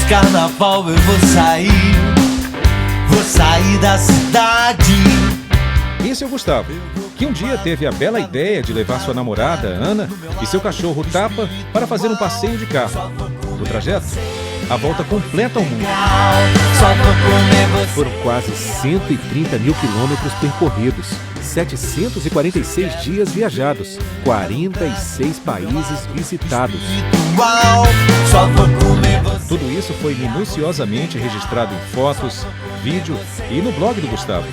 carnaval eu vou sair da cidade. Esse é o Gustavo, que um dia teve a bela ideia de levar sua namorada, Ana, e seu cachorro Tapa para fazer um passeio de carro. O trajeto, a volta completa ao mundo. Foram quase 130 mil quilômetros percorridos, 746 dias viajados, 46 países visitados. Tudo isso foi minuciosamente registrado em fotos, vídeo e no blog do Gustavo.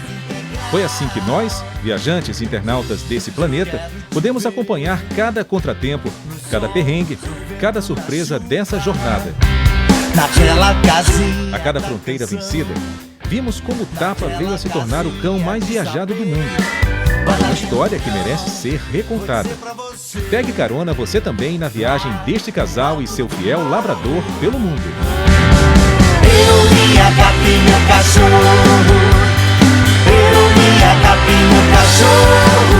Foi assim que nós, viajantes e internautas desse planeta, podemos acompanhar cada contratempo, cada perrengue, cada surpresa dessa jornada. A cada fronteira vencida, vimos como o Tapa veio a se tornar o cão mais viajado do mundo. Uma história que merece ser recontada. Pegue carona você também na viagem deste casal e seu fiel labrador pelo mundo. Eu me agapei meu cachorro, eu me agapei meu cachorro.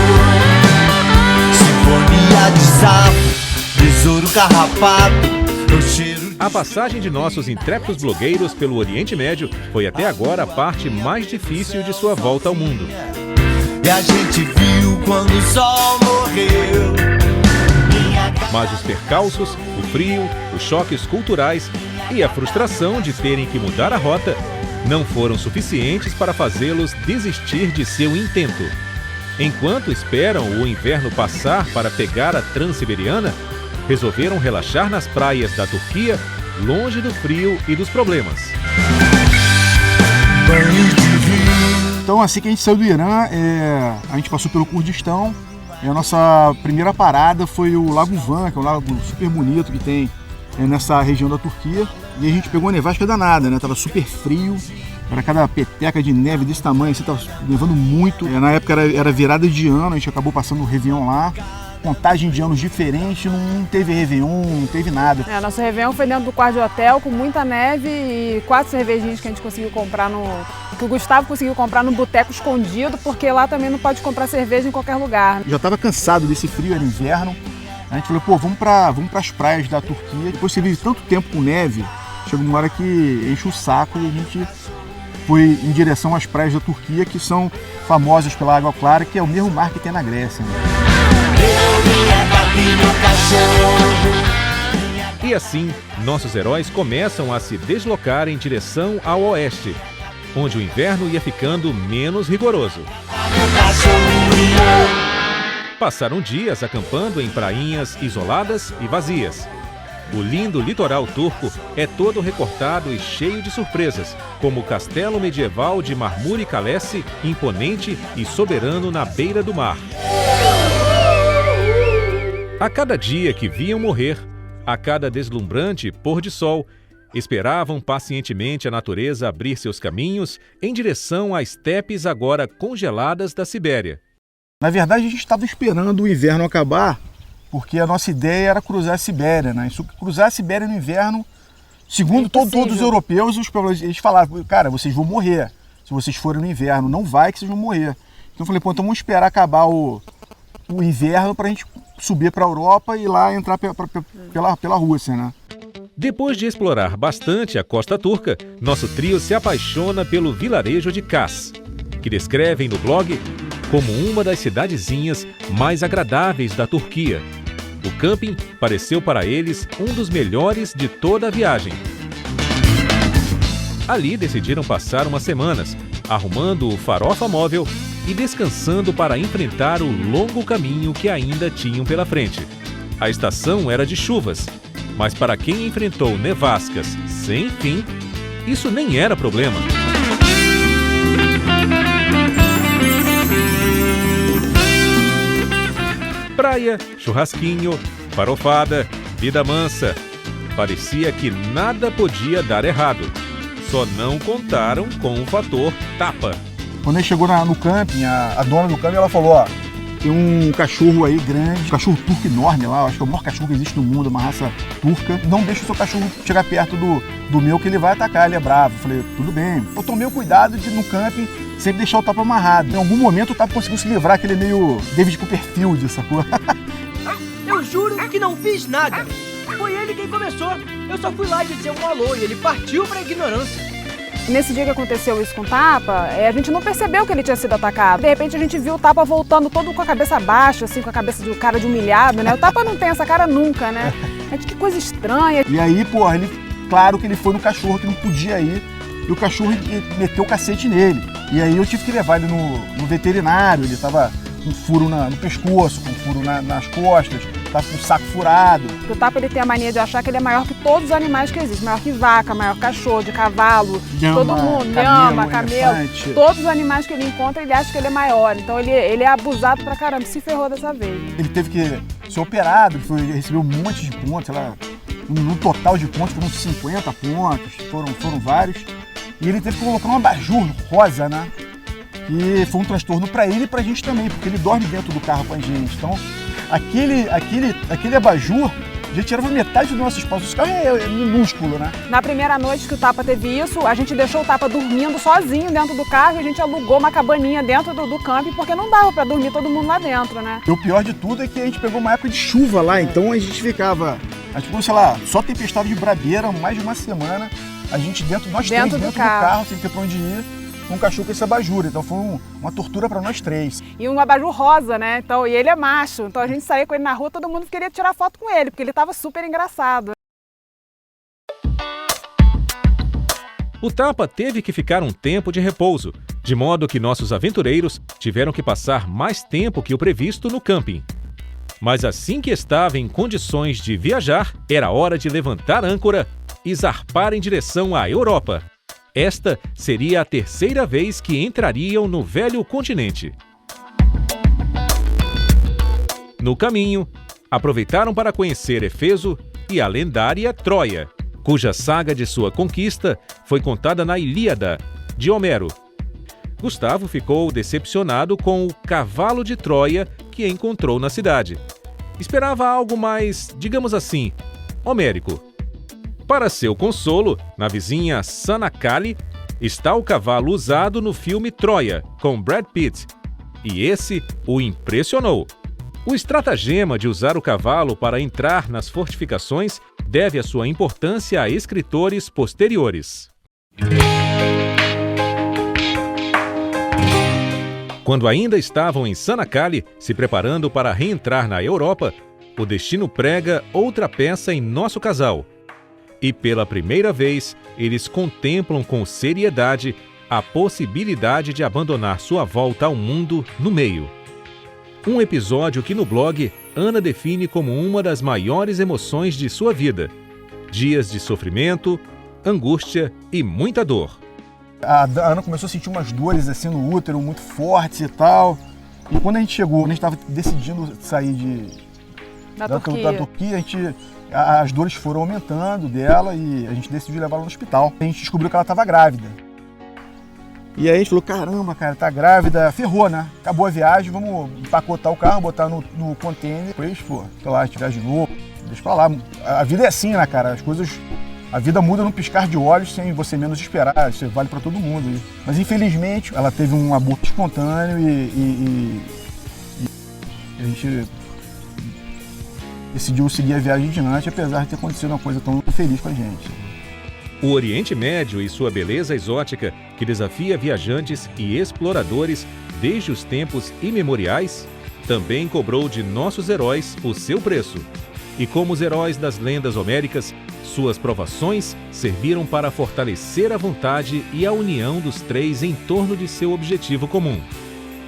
Sinfonia de sapo, besouro carrapato, eu cheiro. A passagem de nossos intrépidos blogueiros pelo Oriente Médio foi até agora a parte mais difícil de sua volta ao mundo. E a gente viu quando o sol morreu. Mas os percalços, o frio, os choques culturais e a frustração de terem que mudar a rota não foram suficientes para fazê-los desistir de seu intento. Enquanto esperam o inverno passar para pegar a Transiberiana, resolveram relaxar nas praias da Turquia, longe do frio e dos problemas. Então, assim que a gente saiu do Irã, a gente passou pelo Kurdistão e a nossa primeira parada foi o Lago Van, que é um lago super bonito que tem nessa região da Turquia. E a gente pegou uma nevasca danada, né? Tava super frio, era cada peteca de neve desse tamanho, assim, tava nevando muito. Na época era virada de ano, a gente acabou passando o Réveillon lá. Contagem de anos diferente, não teve Réveillon, não teve nada. Nosso Réveillon foi dentro do quarto de hotel, com muita neve e 4 cervejinhas que a gente conseguiu comprar que o Gustavo conseguiu comprar no boteco escondido, porque lá também não pode comprar cerveja em qualquer lugar. Já estava cansado desse frio, era inverno. A gente falou, pô, vamos pras praias da Turquia. Depois você vive tanto tempo com neve, chega uma hora que enche o saco e a gente foi em direção às praias da Turquia, que são famosas pela água clara, que é o mesmo mar que tem na Grécia, né? E assim, nossos heróis começam a se deslocar em direção ao oeste, onde o inverno ia ficando menos rigoroso. Passaram dias acampando em prainhas isoladas e vazias. O lindo litoral turco é todo recortado e cheio de surpresas, como o castelo medieval de Marmuri Kalesi, imponente e soberano na beira do mar. A cada dia que viam morrer, a cada deslumbrante pôr de sol, esperavam pacientemente a natureza abrir seus caminhos em direção às estepes agora congeladas da Sibéria. Na verdade, a gente estava esperando o inverno acabar, porque a nossa ideia era cruzar a Sibéria, né? Cruzar a Sibéria no inverno, segundo todos os europeus, eles falavam, cara, vocês vão morrer se vocês forem no inverno, não vai que vocês vão morrer. Então eu falei, pô, então vamos esperar acabar o inverno para a gente subir para a Europa e lá entrar pela Rússia, né? Depois de explorar bastante a costa turca, nosso trio se apaixona pelo vilarejo de Kars, que descrevem no blog como uma das cidadezinhas mais agradáveis da Turquia. O camping pareceu para eles um dos melhores de toda a viagem. Ali decidiram passar umas semanas, arrumando o farofa móvel e descansando para enfrentar o longo caminho que ainda tinham pela frente. A estação era de chuvas, mas para quem enfrentou nevascas sem fim, isso nem era problema. Praia, churrasquinho, farofada, vida mansa. Parecia que nada podia dar errado. Só não contaram com o fator Tapa. Quando a gente chegou no camping, a dona do camping, ela falou, ó, tem um cachorro aí grande, um cachorro turco enorme lá, acho que é o maior cachorro que existe no mundo, uma raça turca. Não deixa o seu cachorro chegar perto do meu, que ele vai atacar, ele é bravo. Eu falei, tudo bem. Eu tomei o cuidado de, no camping, sempre deixar o Tapa amarrado. Em algum momento o Tapa conseguiu se livrar, que ele é meio David Copperfield, sacou? Eu juro que não fiz nada. Foi ele quem começou. Eu só fui lá dizer um alô e ele partiu pra ignorância. Nesse dia que aconteceu isso com o Tapa, a gente não percebeu que ele tinha sido atacado. De repente a gente viu o Tapa voltando todo com a cabeça baixa, assim, com a cabeça de cara de humilhado, né? O Tapa não tem essa cara nunca, né? Que coisa estranha. E aí, porra, claro que ele foi no cachorro que não podia ir, e o cachorro meteu o cacete nele. E aí eu tive que levar ele no veterinário, ele tava com um furo no pescoço, com um furo nas costas, tava com o saco furado. O Tapa ele tem a mania de achar que ele é maior que todos os animais que existem. Maior que vaca, maior que cachorro, de cavalo, todo mundo. Lhama, camelo. Todos os animais que ele encontra, ele acha que ele é maior. Então ele é abusado pra caramba, se ferrou dessa vez. Ele teve que ser operado, ele recebeu um monte de pontos, sei lá, no total de pontos foram 50 pontos, foram vários. E ele teve que colocar um abajur rosa, né? E foi um transtorno para ele e pra gente também, porque ele dorme dentro do carro com a gente. Então, aquele abajur já tirava metade do nosso espaço. Esse carro é minúsculo, né? Na primeira noite que o Tapa teve isso, a gente deixou o Tapa dormindo sozinho dentro do carro e a gente alugou uma cabaninha dentro do camping, porque não dava para dormir todo mundo lá dentro, né? E o pior de tudo é que a gente pegou uma época de chuva lá, então a gente ficava, sei lá, só tempestade de brabeira, mais de uma semana, a gente nós três dentro do carro, sem ter pra onde ir, com um cachorro com esse abajur. Então foi uma tortura para nós três. E um abajur rosa, né? Então, e ele é macho, então a gente saía com ele na rua, todo mundo queria tirar foto com ele, porque ele estava super engraçado. O Tapa teve que ficar um tempo de repouso, de modo que nossos aventureiros tiveram que passar mais tempo que o previsto no camping. Mas assim que estava em condições de viajar, era hora de levantar âncora e zarpar em direção à Europa. Esta seria a terceira vez que entrariam no velho continente. No caminho, aproveitaram para conhecer Éfeso e a lendária Troia, cuja saga de sua conquista foi contada na Ilíada, de Homero. Gustavo ficou decepcionado com o cavalo de Troia que encontrou na cidade. Esperava algo mais, digamos assim, homérico. Para seu consolo, na vizinha Sanacali, está o cavalo usado no filme Troia, com Brad Pitt. E esse o impressionou. O estratagema de usar o cavalo para entrar nas fortificações deve a sua importância a escritores posteriores. Quando ainda estavam em Sanacali, se preparando para reentrar na Europa, o destino prega outra peça em nosso casal. E pela primeira vez, eles contemplam com seriedade a possibilidade de abandonar sua volta ao mundo no meio. Um episódio que no blog Ana define como uma das maiores emoções de sua vida. Dias de sofrimento, angústia e muita dor. A Ana começou a sentir umas dores assim no útero, muito fortes e tal. E quando a gente chegou, a gente estava decidindo sair da Turquia, as dores foram aumentando dela e a gente decidiu levá-la no hospital. A gente descobriu que ela estava grávida. E aí a gente falou, caramba, cara, tá grávida, ferrou, né? Acabou a viagem, vamos empacotar o carro, botar no container. Depois, pô, sei lá, a gente viaja de novo, deixa pra lá. A vida é assim, né, cara? A vida muda num piscar de olhos sem você menos esperar, isso vale pra todo mundo. Mas infelizmente, ela teve um aborto espontâneo e a gente decidiu seguir a viagem adiante, apesar de ter acontecido uma coisa tão feliz com a gente. O Oriente Médio e sua beleza exótica, que desafia viajantes e exploradores desde os tempos imemoriais, também cobrou de nossos heróis o seu preço. E como os heróis das lendas homéricas, suas provações serviram para fortalecer a vontade e a união dos três em torno de seu objetivo comum.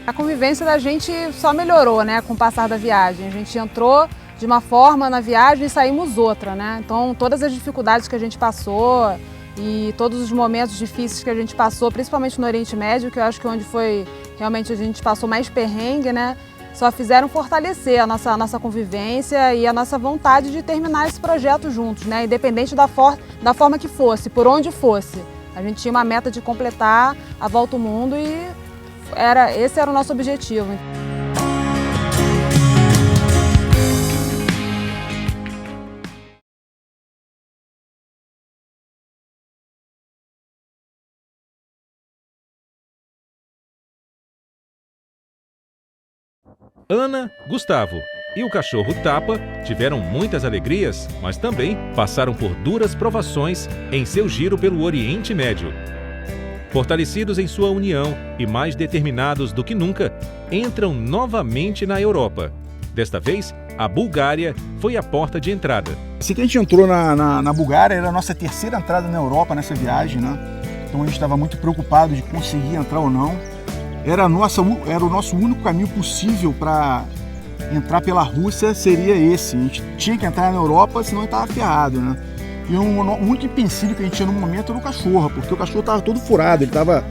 A convivência da gente só melhorou, né, com o passar da viagem. A gente entrou de uma forma na viagem e saímos outra, né? Então, todas as dificuldades que a gente passou e todos os momentos difíceis que a gente passou, principalmente no Oriente Médio, que eu acho que é onde foi realmente a gente passou mais perrengue, né? Só fizeram fortalecer a nossa convivência e a nossa vontade de terminar esse projeto juntos, né? Independente da forma que fosse, por onde fosse. A gente tinha uma meta de completar a volta ao mundo e esse era o nosso objetivo. Ana, Gustavo, e o cachorro Tapa tiveram muitas alegrias, mas também passaram por duras provações em seu giro pelo Oriente Médio. Fortalecidos em sua união e mais determinados do que nunca, entram novamente na Europa. Desta vez, a Bulgária foi a porta de entrada. Assim que a gente entrou na Bulgária, era a nossa terceira entrada na Europa nessa viagem, né? Então a gente estava muito preocupado de conseguir entrar ou não. Era o nosso único caminho possível para entrar pela Rússia, seria esse. A gente tinha que entrar na Europa, senão a gente estava ferrado, né? E o único empecilho que a gente tinha no momento era o cachorro, porque o cachorro estava todo furado, ele estava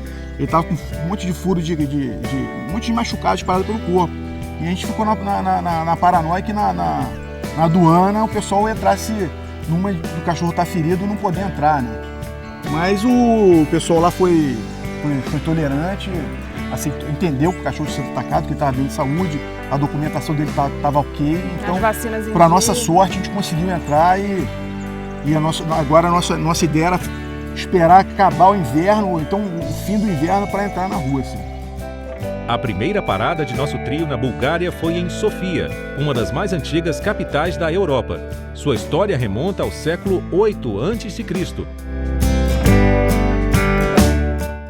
com um monte de furo, um monte de machucados espalhados pelo corpo. E a gente ficou na paranoia que na aduana o pessoal entrasse numa do cachorro estar ferido e não poder entrar, né? Mas o pessoal lá foi tolerante, entendeu que o cachorro tinha sido atacado, que ele estava bem de saúde, a documentação dele estava ok. Então, para nossa sorte, a gente conseguiu entrar agora a nossa ideia era esperar acabar o inverno, ou então o fim do inverno, para entrar na Rússia. A primeira parada de nosso trio na Bulgária foi em Sofia, uma das mais antigas capitais da Europa. Sua história remonta ao século VIII a.C.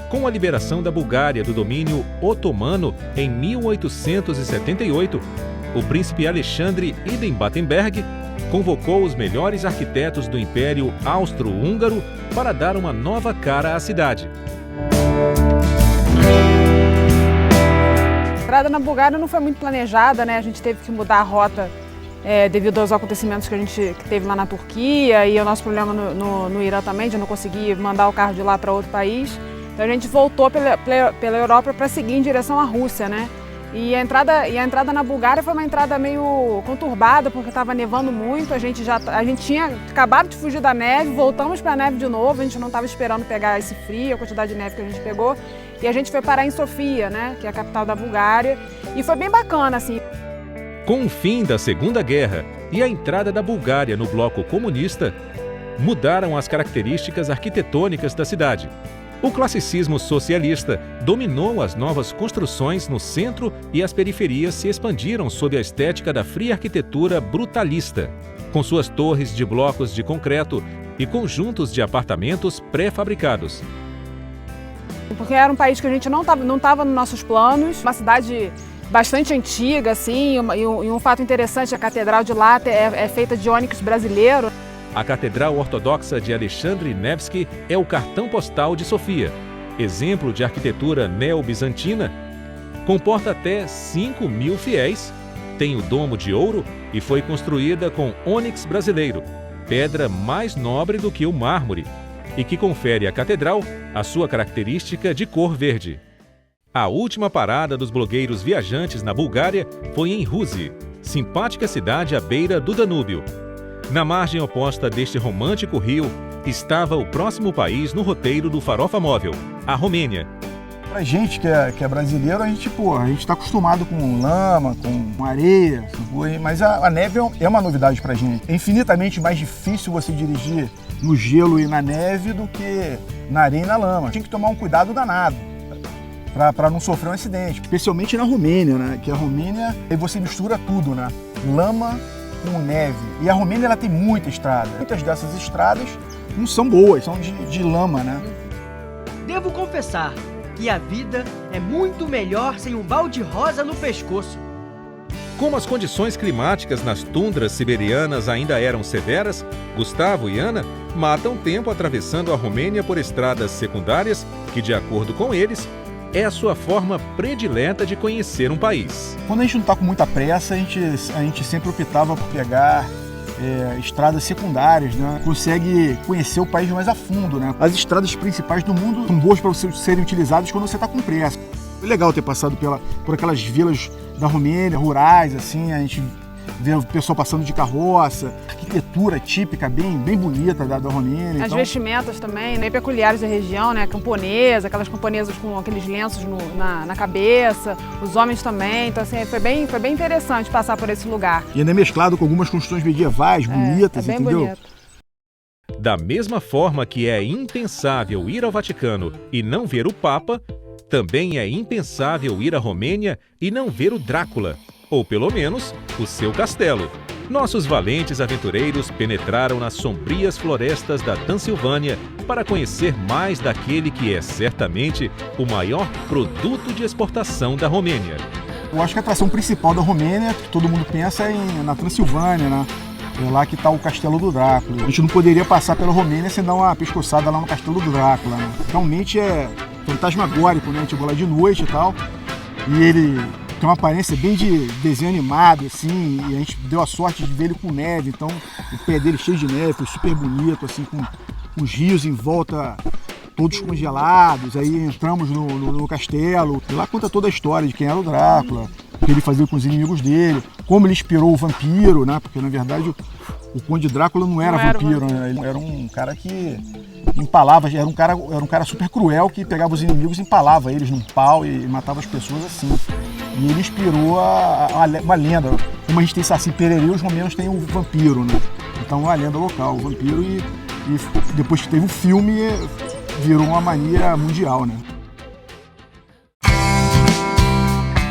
Com a liberação da Bulgária do domínio otomano em 1878, o príncipe Alexandre Idem-Battenberg convocou os melhores arquitetos do Império Austro-Húngaro para dar uma nova cara à cidade. A entrada na Bulgária não foi muito planejada, né? A gente teve que mudar a rota devido aos acontecimentos que a gente teve lá na Turquia e o nosso problema no Irã também, de não conseguir mandar o carro de lá para outro país. Então a gente voltou pela Europa para seguir em direção à Rússia, né? E a entrada na Bulgária foi uma entrada meio conturbada, porque estava nevando muito, a gente tinha acabado de fugir da neve, voltamos para a neve de novo, a gente não estava esperando pegar esse frio, a quantidade de neve que a gente pegou, e a gente foi parar em Sofia, né, que é a capital da Bulgária, e foi bem bacana, assim. Com o fim da Segunda Guerra e a entrada da Bulgária no bloco comunista, mudaram as características arquitetônicas da cidade. O classicismo socialista dominou as novas construções no centro e as periferias se expandiram sob a estética da fria arquitetura brutalista, com suas torres de blocos de concreto e conjuntos de apartamentos pré-fabricados. Porque era um país que a gente não estava nos nossos planos, uma cidade bastante antiga, assim, e um fato interessante, a catedral de lá é feita de ônix brasileiro. A Catedral Ortodoxa de Alexandre Nevsky é o cartão postal de Sofia. Exemplo de arquitetura neo-bizantina, comporta até 5.000 fiéis, tem o domo de ouro e foi construída com ônix brasileiro, pedra mais nobre do que o mármore, e que confere à catedral a sua característica de cor verde. A última parada dos blogueiros viajantes na Bulgária foi em Ruzi, simpática cidade à beira do Danúbio. Na margem oposta deste romântico rio, estava o próximo país no roteiro do Farofa Móvel, a Romênia. Pra gente que é brasileiro, a gente está acostumado com lama, com areia, mas a neve é uma novidade pra gente. É infinitamente mais difícil você dirigir no gelo e na neve do que na areia e na lama. Tem que tomar um cuidado danado para não sofrer um acidente, especialmente na Romênia, né? Que a Romênia, aí você mistura tudo, né? Lama com neve. E a Romênia, ela tem muita estrada. Muitas dessas estradas não são boas, são de lama, né? Devo confessar que a vida é muito melhor sem um balde rosa no pescoço. Como as condições climáticas nas tundras siberianas ainda eram severas, Gustavo e Ana matam tempo atravessando a Romênia por estradas secundárias que, de acordo com eles, é a sua forma predileta de conhecer um país. Quando a gente não está com muita pressa, a gente sempre optava por pegar estradas secundárias, né? Consegue conhecer o país mais a fundo, né? As estradas principais do mundo são boas para serem utilizadas quando você está com pressa. Foi legal ter passado por aquelas vilas da Romênia, rurais, assim, a gente vê o pessoal passando de carroça, arquitetura típica, bem bonita da Romênia. As vestimentas também, bem peculiares da região, né? Camponesa, aquelas camponesas com aqueles lenços na cabeça, os homens também, então assim, foi bem interessante passar por esse lugar. E ainda é mesclado com algumas construções medievais, bonitas, bem entendeu? Bonito. Da mesma forma que é impensável ir ao Vaticano e não ver o Papa, também é impensável ir à Romênia e não ver o Drácula, ou pelo menos o seu castelo. Nossos valentes aventureiros penetraram nas sombrias florestas da Transilvânia para conhecer mais daquele que é certamente o maior produto de exportação da Romênia. Eu acho que a atração principal da Romênia, que todo mundo pensa, é na Transilvânia, né? É lá que está o Castelo do Drácula. A gente não poderia passar pela Romênia sem dar uma pescoçada lá no Castelo do Drácula, né? Realmente é fantasmagórico, né? A gente chegou lá de noite e tal, e ele tem uma aparência bem de desenho animado, assim, e a gente deu a sorte de ver ele com neve, então o pé dele cheio de neve, foi super bonito, assim, com os rios em volta todos congelados. Aí entramos no castelo, e lá conta toda a história de quem era o Drácula, o que ele fazia com os inimigos dele, como ele inspirou o vampiro, né? Porque na verdade o Conde Drácula não era vampiro, né? Ele era um cara que empalava, era um cara super cruel que pegava os inimigos e empalava eles num pau e matava as pessoas assim. E ele inspirou uma lenda. Como a gente tem Saci Pererê, os romenos têm o vampiro, né? Então é uma lenda local, o vampiro, e depois que teve o filme, virou uma mania mundial, né?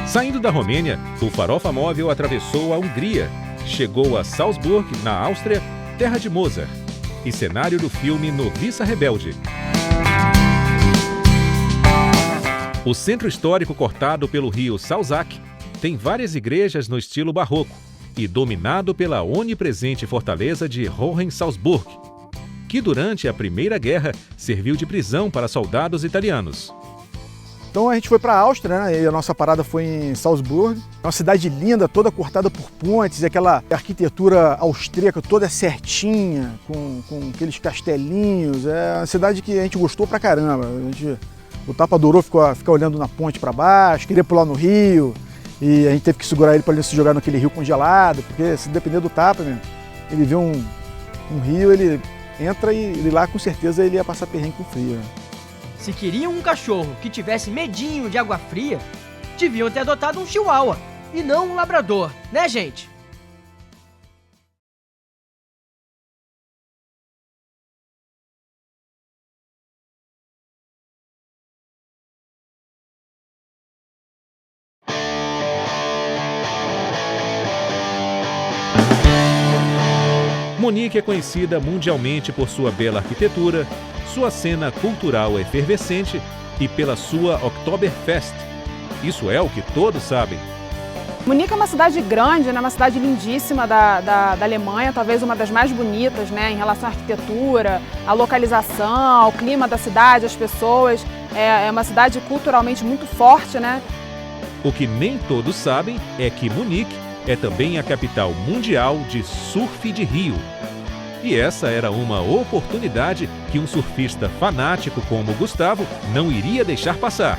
Saindo da Romênia, o Farofa Móvel atravessou a Hungria, chegou a Salzburg, na Áustria, terra de Mozart, e cenário do filme Noviça Rebelde. O centro histórico cortado pelo rio Salzach tem várias igrejas no estilo barroco e dominado pela onipresente fortaleza de Hohensalzburg, que durante a Primeira Guerra serviu de prisão para soldados italianos. Então a gente foi para a Áustria, né? E a nossa parada foi em Salzburg. É uma cidade linda, toda cortada por pontes, aquela arquitetura austríaca toda certinha, com aqueles castelinhos. É uma cidade que a gente gostou pra caramba. O Tapa adorou ficar olhando na ponte para baixo, queria pular no rio, e a gente teve que segurar ele para ele se jogar naquele rio congelado, porque se depender do Tapa, né, ele vê um rio, ele entra e ele lá com certeza ele ia passar perrengue com frio. Né? Se queriam um cachorro que tivesse medinho de água fria, deviam ter adotado um chihuahua e não um labrador, né, gente? Munique é conhecida mundialmente por sua bela arquitetura, sua cena cultural efervescente e pela sua Oktoberfest. Isso é o que todos sabem. Munique é uma cidade grande, né? Uma cidade lindíssima da Alemanha, talvez uma das mais bonitas, né? Em relação à arquitetura, à localização, ao clima da cidade, às pessoas. É uma cidade culturalmente muito forte, né? O que nem todos sabem é que Munique é também a capital mundial de surf de rio. E essa era uma oportunidade que um surfista fanático como o Gustavo não iria deixar passar.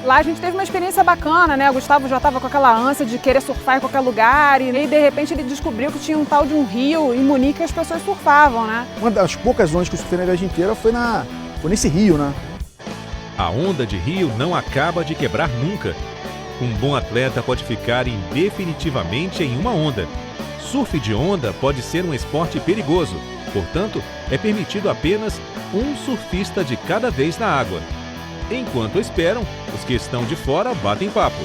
Lá a gente teve uma experiência bacana, né? O Gustavo já estava com aquela ânsia de querer surfar em qualquer lugar e de repente ele descobriu que tinha um tal de um rio em Munique que as pessoas surfavam, né? Uma das poucas ondas que eu surfei na viagem inteira foi nesse rio, né? A onda de rio não acaba de quebrar nunca. Um bom atleta pode ficar indefinitivamente em uma onda. Surf de onda pode ser um esporte perigoso, portanto, é permitido apenas um surfista de cada vez na água. Enquanto esperam, os que estão de fora batem papo.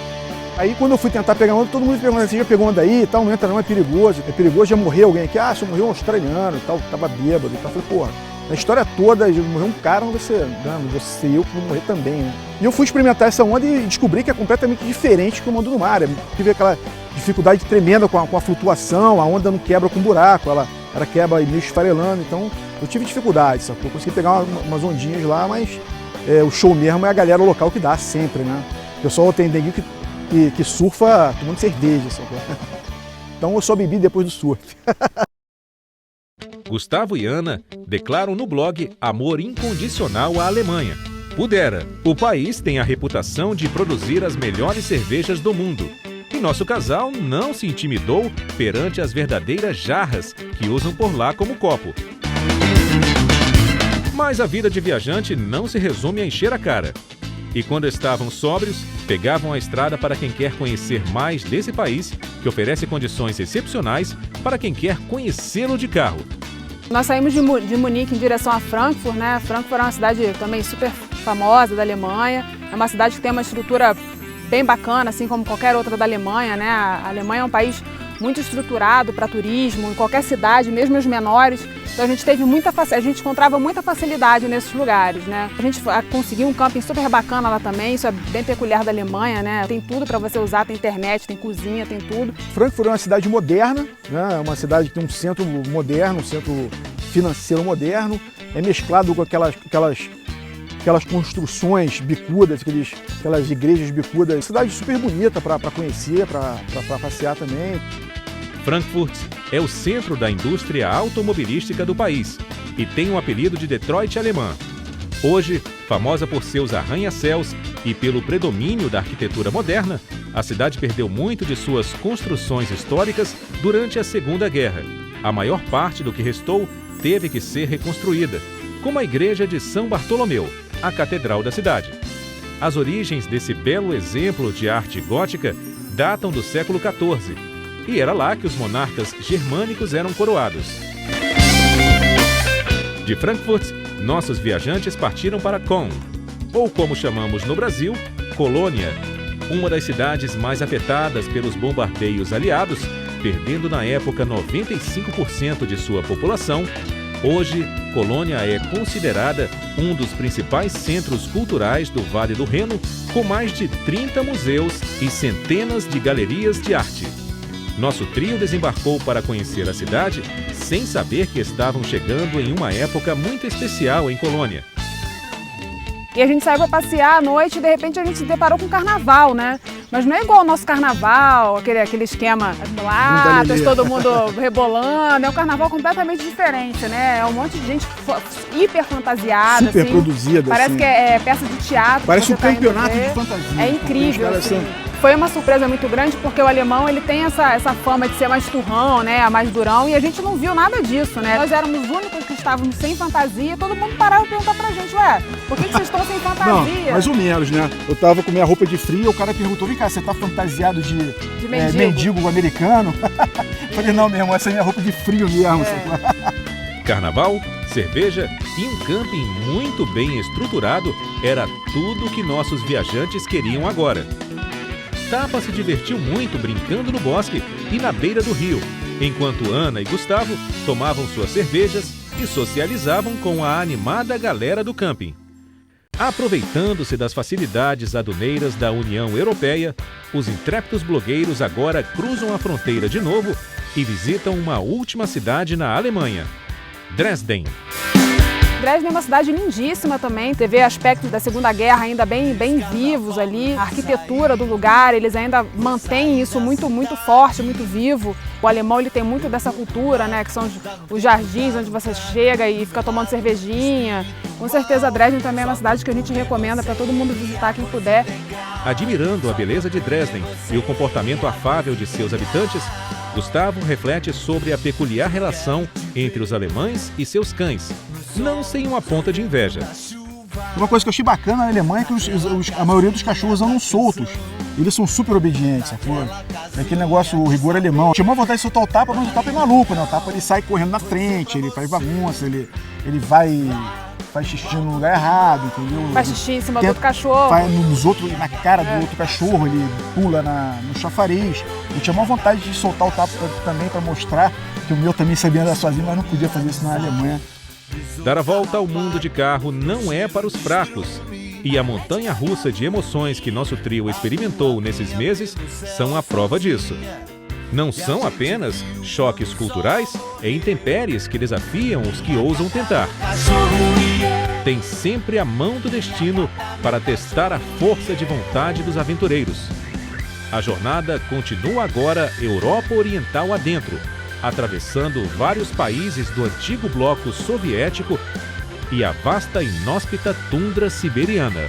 Aí quando eu fui tentar pegar onda, todo mundo pergunta, você já pegou onda aí e tal? Não entra não, é perigoso, já morreu alguém aqui? Ah, só morreu um australiano e tal, tava bêbado e tal. Eu falei, porra, na história toda, morreu um cara, não vou ser eu que vou morrer também, né? E eu fui experimentar essa onda e descobri que é completamente diferente que o mundo do mar. Eu tive aquela dificuldade tremenda com a flutuação, a onda não quebra com buraco, ela quebra meio esfarelando, então eu tive dificuldade, sacou? Eu consegui pegar umas ondinhas lá, mas o show mesmo é a galera local que dá sempre, né? O pessoal tem neguinho que surfa tomando cerveja, sacou? Então eu só bebi depois do surf. Gustavo e Ana declaram no blog amor incondicional à Alemanha. Pudera, o país tem a reputação de produzir as melhores cervejas do mundo. E nosso casal não se intimidou perante as verdadeiras jarras que usam por lá como copo. Mas a vida de viajante não se resume a encher a cara. E quando estavam sóbrios, pegavam a estrada para quem quer conhecer mais desse país, que oferece condições excepcionais para quem quer conhecê-lo de carro. Nós saímos de Munique em direção a Frankfurt, né? Frankfurt é uma cidade também super famosa da Alemanha. É uma cidade que tem uma estrutura bem bacana, assim como qualquer outra da Alemanha, né? A Alemanha é um país muito estruturado para turismo, em qualquer cidade, mesmo as menores. Então a gente encontrava muita facilidade nesses lugares, né? A gente conseguiu um camping super bacana lá também, isso é bem peculiar da Alemanha, né? Tem tudo para você usar, tem internet, tem cozinha, tem tudo. Frankfurt é uma cidade moderna, né? É uma cidade que tem um centro moderno, um centro financeiro moderno, é mesclado com aquelas construções bicudas, aquelas igrejas bicudas. Cidade super bonita para conhecer, para passear também. Frankfurt é o centro da indústria automobilística do país e tem o apelido de Detroit alemã. Hoje, famosa por seus arranha-céus e pelo predomínio da arquitetura moderna, a cidade perdeu muito de suas construções históricas durante a Segunda Guerra. A maior parte do que restou teve que ser reconstruída, como a igreja de São Bartolomeu, a catedral da cidade. As origens desse belo exemplo de arte gótica datam do século XIV, e era lá que os monarcas germânicos eram coroados. De Frankfurt, nossos viajantes partiram para Bonn, ou como chamamos no Brasil, Colônia, uma das cidades mais afetadas pelos bombardeios aliados, perdendo na época 95% de sua população. Hoje, Colônia é considerada um dos principais centros culturais do Vale do Reno, com mais de 30 museus e centenas de galerias de arte. Nosso trio desembarcou para conhecer a cidade sem saber que estavam chegando em uma época muito especial em Colônia. E a gente saiu para passear à noite e de repente a gente se deparou com o carnaval, né? Mas não é igual ao nosso carnaval, aquele esquema, as mulatas, todo mundo rebolando. É um carnaval completamente diferente, né? É um monte de gente hiper fantasiada, super assim. produzida. Parece assim. que é peça de teatro. Parece um tá campeonato de fantasia. É incrível, assim. Foi uma surpresa muito grande porque o alemão ele tem essa fama de ser mais turrão, né, mais durão, e a gente não viu nada disso, né? Nós éramos os únicos que estávamos sem fantasia, todo mundo parava e perguntava pra gente, ué, por que vocês estão sem fantasia? Não, mais ou menos, né? Eu tava com minha roupa de frio, o cara perguntou, vem cá, você tá fantasiado de mendigo americano? Eu falei, não, meu irmão, essa é minha roupa de frio mesmo. Carnaval, cerveja e um camping muito bem estruturado era tudo que nossos viajantes queriam agora. Tapa se divertiu muito brincando no bosque e na beira do rio, enquanto Ana e Gustavo tomavam suas cervejas e socializavam com a animada galera do camping. Aproveitando-se das facilidades aduaneiras da União Europeia, os intrépidos blogueiros agora cruzam a fronteira de novo e visitam uma última cidade na Alemanha, Dresden. Dresden é uma cidade lindíssima também, teve aspectos da Segunda Guerra ainda bem vivos ali, a arquitetura do lugar, eles ainda mantêm isso muito forte, muito vivo. O alemão ele tem muito dessa cultura, né, que são os jardins onde você chega e fica tomando cervejinha. Com certeza Dresden também é uma cidade que a gente recomenda para todo mundo visitar quem puder. Admirando a beleza de Dresden e o comportamento afável de seus habitantes, Gustavo reflete sobre a peculiar relação entre os alemães e seus cães, não sem uma ponta de inveja. Uma coisa que eu achei bacana na Alemanha é que a maioria dos cachorros andam soltos. Eles são super obedientes, sacou? É aquele negócio, o rigor alemão. Tinha uma vontade de soltar o Tapa, mas o Tapa é maluco, né? O Tapa ele sai correndo na frente, ele faz bagunça, ele faz xixi no lugar errado, entendeu? Faz xixi em cima do outro cachorro. Faz na cara do outro cachorro, ele pula no chafariz. Eu tinha uma vontade de soltar o Tapa também para mostrar que o meu também sabia andar sozinho, mas não podia fazer isso na Alemanha. Dar a volta ao mundo de carro não é para os fracos. E a montanha-russa de emoções que nosso trio experimentou nesses meses são a prova disso. Não são apenas choques culturais e intempéries que desafiam os que ousam tentar. Tem sempre a mão do destino para testar a força de vontade dos aventureiros. A jornada continua agora Europa Oriental adentro, atravessando vários países do antigo bloco soviético e a vasta e inóspita tundra siberiana.